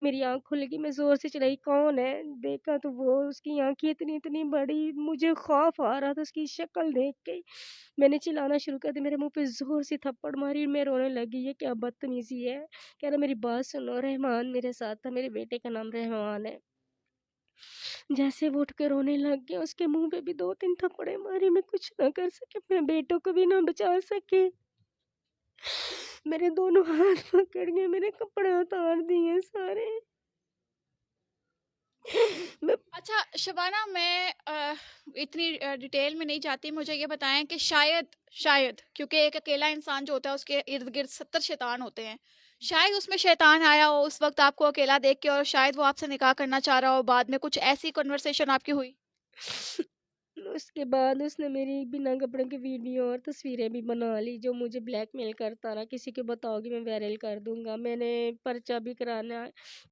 میری آنکھ کھل گئی، میں زور سے چلائی، کون ہے؟ دیکھا تو وہ اس کی آنکھیں اتنی بڑی، مجھے خوف آ رہا تھا اس کی شکل دیکھ کے۔ میں نے چلانا شروع کر دیا، میرے منہ پہ زور سے تھپڑ ماری، میں رونے لگی، یہ کیا بدتمیزی ہے؟ کہہ رہا میری بات سنو، رحمان میرے ساتھ تھا، میرے بیٹے کا نام رحمان ہے۔ جیسے وہ اٹھ کے رونے لگ گیا، اس کے منہ پہ بھی 2 3 تھپڑے ماری، میں کچھ نہ کر سکے، اپنے بیٹوں کو بھی نہ بچا سکے۔ میرے دونوں ہاتھ پکڑ کے میرے کپڑے اتار دیے سارے۔ میں اچھا شبانہ، میں اتنی ڈیٹیل میں نہیں جاتی، مجھے یہ بتائیں کہ شاید کیونکہ ایک اکیلا انسان جو ہوتا ہے اس کے ارد گرد 70 شیطان ہوتے ہیں، شاید اس میں شیطان آیا ہو اس وقت آپ کو اکیلا دیکھ کے، اور شاید وہ آپ سے نکاح کرنا چاہ رہا ہو، بعد میں کچھ ایسی کنورسیشن آپ کی ہوئی؟ اس کے بعد اس نے میری بنا کپڑے کی ویڈیو اور تصویریں بھی بنا لی، جو مجھے بلیک میل کرتا رہا، کسی کو بتاؤ گی میں وائرل کر دوں گا، میں نے پرچہ بھی کرانا